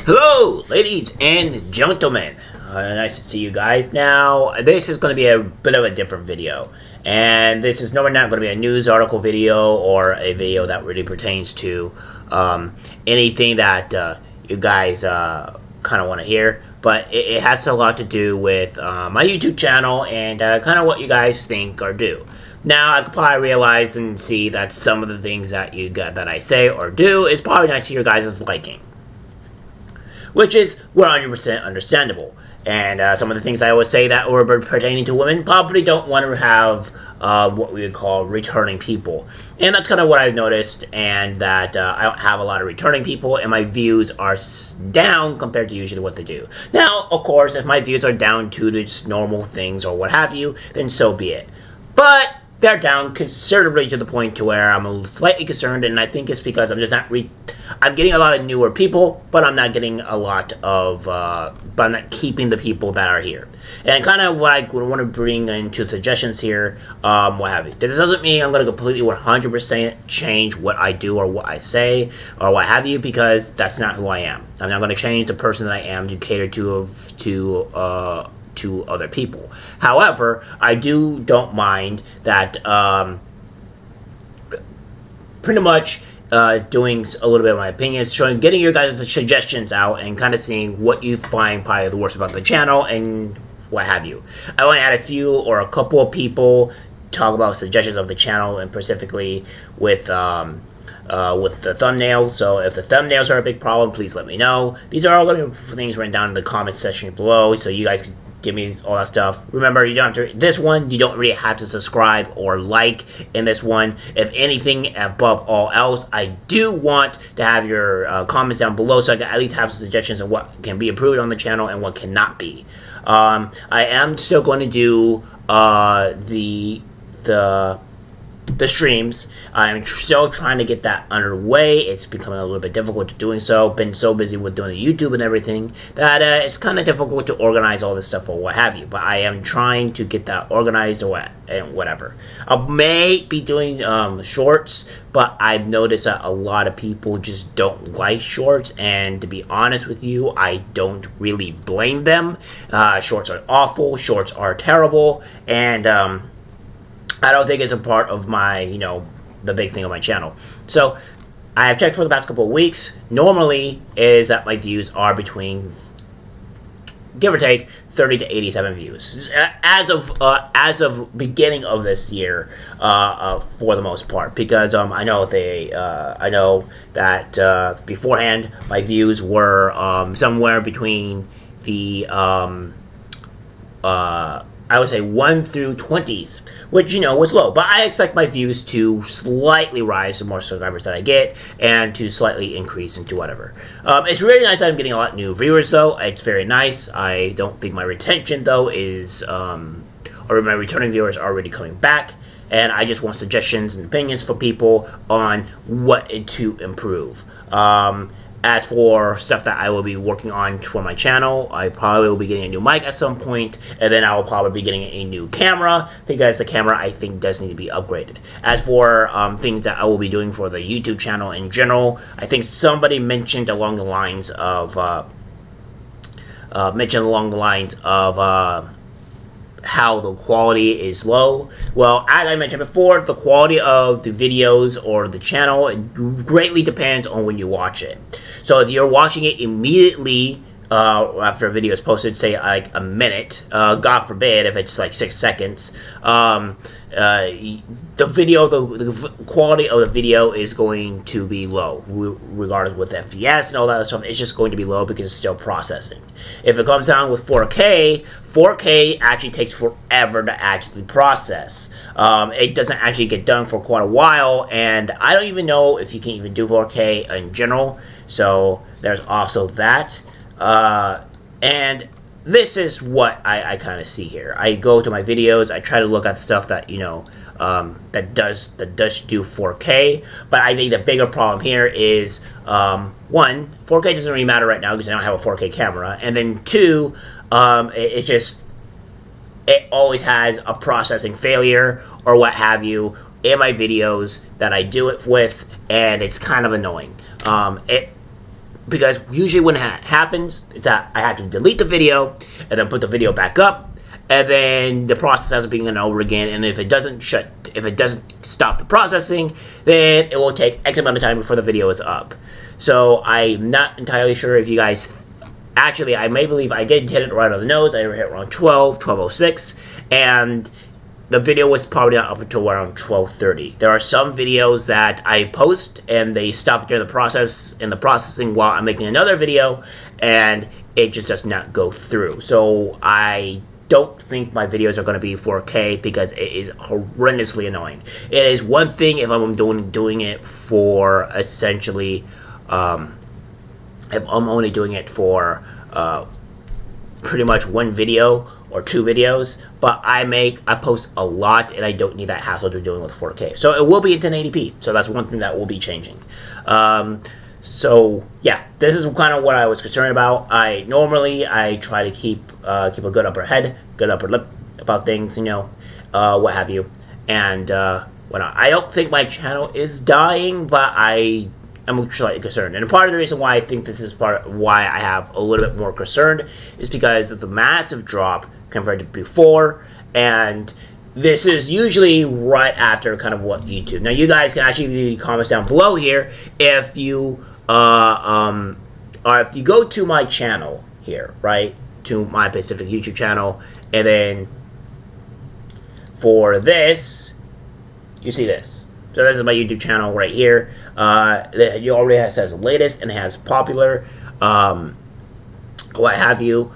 Hello, ladies and gentlemen. Nice to see you guys. Now, this is going to be a bit of a different video. And this is not going to be a news article video or a video that really pertains to anything that you guys kind of want to hear. But it has a lot to do with my YouTube channel and kind of what you guys think or do. Now, I could probably realize and see that some of the things that that I say or do is probably not to your guys' liking, which is 100% understandable. And some of the things I would say that were pertaining to women probably don't want to have what we would call returning people. And that's kind of what I've noticed, and that I don't have a lot of returning people, and my views are down compared to usually what they do. Now, of course, if my views are down to just normal things or what have you, then so be it. But they're down considerably to the point to where I'm slightly concerned, and I think it's because I'm just not I'm getting a lot of newer people, but I'm not getting a lot of, but I'm not keeping the people that are here. And kind of what I want to bring into suggestions here, what have you. This doesn't mean I'm going to completely 100% change what I do or what I say or what have you, because that's not who I am. I'm not going to change the person that I am to cater to other people. However, I don't mind that pretty much doing a little bit of my opinions, getting your guys' suggestions out and kind of seeing what you find probably the worst about the channel and what have you. I want to add a few or a couple of people talk about suggestions of the channel, and specifically with the thumbnail. So if the thumbnails are a big problem, please let me know. These are all going to be things written down in the comment section below, so you guys can give me all that stuff. Remember, you don't have to, this one, you don't really have to subscribe or like in this one. If anything, above all else, I do want to have your comments down below, so I can at least have some suggestions of what can be improved on the channel and what cannot be. I am still going to do the streams. I'm still trying to get that underway. It's becoming a little bit difficult doing so. Been so busy with doing the YouTube and everything that it's kind of difficult to organize all this stuff or what have you. But I am trying to get that organized or whatever. I may be doing shorts, but I've noticed that a lot of people just don't like shorts. And to be honest with you, I don't really blame them. Shorts are awful. Shorts are terrible. And I don't think it's a part of my, the big thing on my channel. So, I have checked for the past couple of weeks. Normally, is that my views are between, give or take, 30 to 87 views. As of beginning of this year, for the most part. Because I know that beforehand, my views were somewhere between the, I would say 1 through 20s, which, was low. But I expect my views to slightly rise the more subscribers that I get, and to slightly increase into whatever. It's really nice that I'm getting a lot of new viewers, though. It's very nice. I don't think my retention, though, is, or my returning viewers are already coming back. And I just want suggestions and opinions from people on what to improve. As for stuff that I will be working on for my channel, I probably will be getting a new mic at some point, and then I will probably be getting a new camera, because the camera, I think, does need to be upgraded. As for things that I will be doing for the YouTube channel in general, I think somebody mentioned along the lines of, how the quality is low. Well, as I mentioned before, the quality of the videos or the channel, it greatly depends on when you watch it. So if you're watching it immediately after a video is posted, say like a minute, God forbid if it's like 6 seconds, the quality of the video is going to be low, regardless with FPS and all that other stuff. It's just going to be low because it's still processing. If it comes down with 4K actually takes forever to actually process. It doesn't actually get done for quite a while, and I don't even know if you can even do 4K in general. So there's also that. And this is what I kind of see here. I go to my videos, I try to look at stuff that, that does do 4K, but I think the bigger problem here is, one, 4K doesn't really matter right now because I don't have a 4K camera, and then two, it always has a processing failure or what have you in my videos that I do it with, and it's kind of annoying. because usually when that happens, is that I have to delete the video and then put the video back up, and then the process has to be done over again. And if it doesn't stop the processing, then it will take X amount of time before the video is up. So I'm not entirely sure if you guys, actually, I may believe I did hit it right on the nose. I hit around 12:06, and the video was probably not up until around 12:30. There are some videos that I post and they stop during the processing while I'm making another video, and it just does not go through. So I don't think my videos are going to be 4K because it is horrendously annoying. It is one thing if I'm doing it for essentially, if I'm only doing it for pretty much one video or two videos, but I post a lot and I don't need that hassle to doing with 4K. So it will be in 1080p. So that's one thing that will be changing. So yeah, this is kind of what I was concerned about. Normally I try to keep a good upper lip about things, you know, what have you, and whatnot. I don't think my channel is dying, but I'm slightly concerned. And part of the reason why I think this is why I have a little bit more concerned is because of the massive drop compared to before, and this is usually right after kind of what YouTube. Now you guys can actually leave comments down below here if you or if you go to my channel here, right, to my specific YouTube channel, and then for this, you see this. So this is my YouTube channel right here. It already says latest and it has popular, what have you.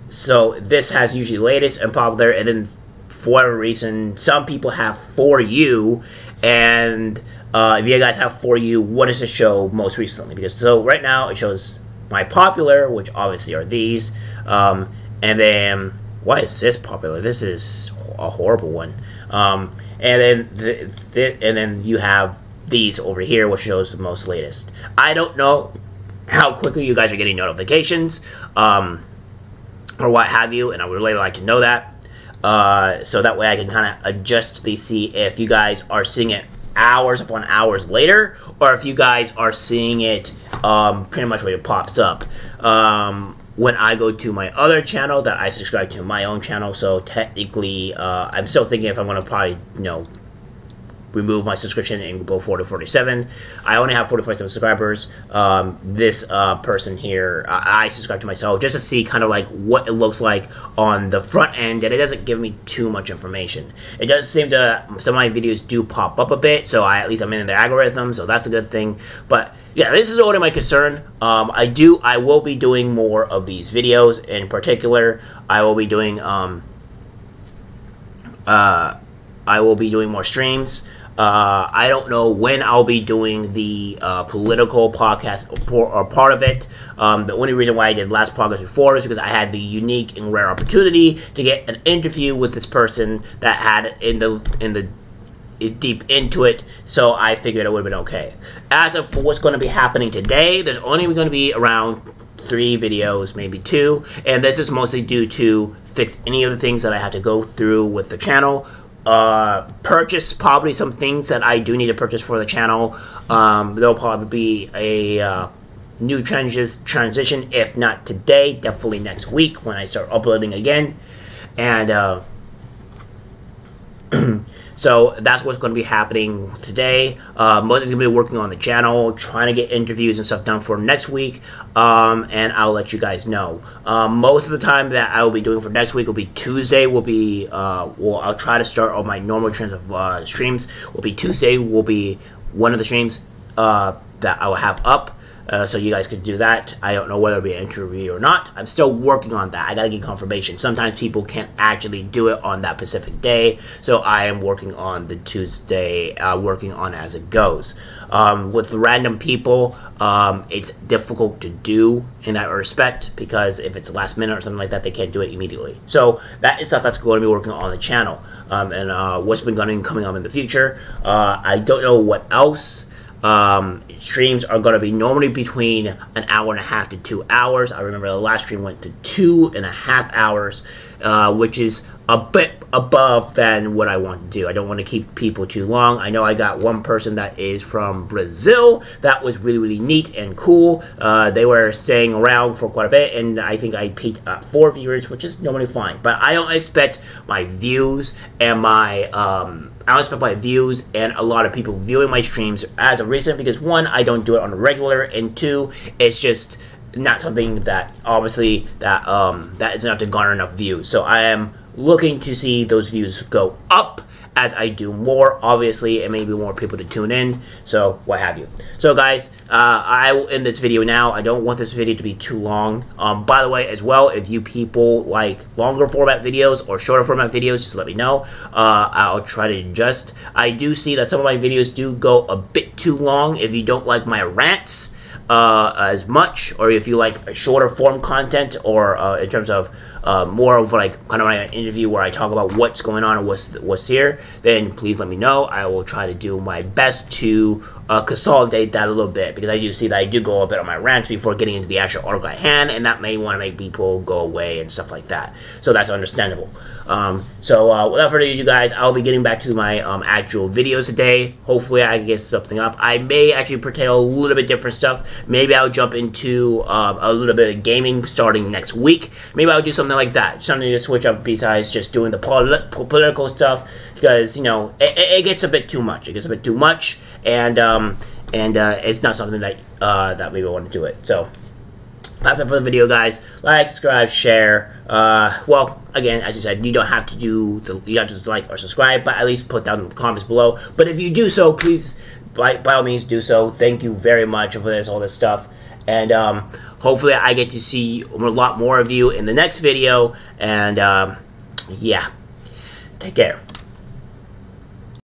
So this has usually latest and popular, and then for whatever reason, some people have For You, and if you guys have For You, what does it show most recently? Because so right now it shows my popular, which obviously are these, and then why is this popular? This is a horrible one. And then you have these over here, which shows the most latest. I don't know how quickly you guys are getting notifications, or what have you, and I would really like to know that. So that way I can kind of adjust to see if you guys are seeing it hours upon hours later, or if you guys are seeing it pretty much when it pops up. When I go to my other channel that I subscribe to, my own channel, so technically I'm still thinking if I'm going to probably, you know, remove my subscription and go 40 to 47. I only have 47 subscribers. This person here, I subscribe to myself just to see kind of like what it looks like on the front end, and it doesn't give me too much information. It does seem to, some of my videos do pop up a bit, so at least I'm in the algorithm, so that's a good thing. But yeah, this is only my concern. I will be doing more of these videos. In particular, I will be doing more streams. I don't know when I'll be doing the political podcast or part of it. The only reason why I did last podcast before is because I had the unique and rare opportunity to get an interview with this person that had deep into it, so I figured it would have been okay. As of for what's going to be happening today, there's only going to be around 3 videos, maybe 2, and this is mostly due to fix any of the things that I had to go through with the channel. Purchase probably some things that I do need to purchase for the channel. There'll probably be a new transition, if not today, definitely next week when I start uploading again. And so that's what's going to be happening today. Mostly going to be working on the channel, trying to get interviews and stuff done for next week, and I'll let you guys know. Most of the time that I will be doing for next week will be Tuesday. I'll try to start all my normal trends of streams. Will be Tuesday. Will be one of the streams that I will have up. So you guys could do that. I don't know whether it'll be an interview or not. I'm still working on that. I gotta get confirmation. Sometimes people can't actually do it on that specific day, so I am working on the Tuesday, working on as it goes. With random people, it's difficult to do in that respect, because if it's last minute or something like that, they can't do it immediately. So that is stuff that's going to be working on the channel, and what's been coming up in the future. I don't know what else. Streams are going to be normally between an hour and a half to 2 hours. I remember the last stream went to 2.5 hours, which is a bit above than what I want to do. I don't want to keep people too long. I know I got one person that is from Brazil. That was really, really neat and cool. They were staying around for quite a bit, and I think I peaked at 4 viewers, which is normally fine. But I don't expect my views and my I don't expect my views and a lot of people viewing my streams as of recent, because one, I don't do it on a regular, and two, it's just not something that obviously that is enough to garner enough views. So I am looking to see those views go up as I do more, obviously, and maybe more people to tune in, so what have you. So guys, I will end this video now. I don't want this video to be too long. By the way, as well, if you people like longer format videos or shorter format videos, just let me know. I'll try to adjust. I do see that some of my videos do go a bit too long. If you don't like my rants as much, or if you like a shorter form content, or in terms of more of like kind of my interview where I talk about what's going on and what's here, then please let me know. I will try to do my best to consolidate that a little bit, because I do see that I do go a bit on my rants before getting into the actual article at hand, and that may want to make people go away and stuff like that. So that's understandable. Without further ado, guys, I'll be getting back to my actual videos today. Hopefully I can get something up. I may actually curtail a little bit different stuff. Maybe I'll jump into a little bit of gaming starting next week. Maybe I'll do something like that, something to switch up besides just doing the political stuff, because, you know, it gets a bit too much. It gets a bit too much, and it's not something that that maybe I want to do it. So that's it for the video, guys. Like, subscribe, share. Well, again, as you said, you don't have to you have to like or subscribe, but at least put down in the comments below. But if you do so, please, by all means, do so. Thank you very much for all this stuff, and hopefully I get to see a lot more of you in the next video. And yeah, take care.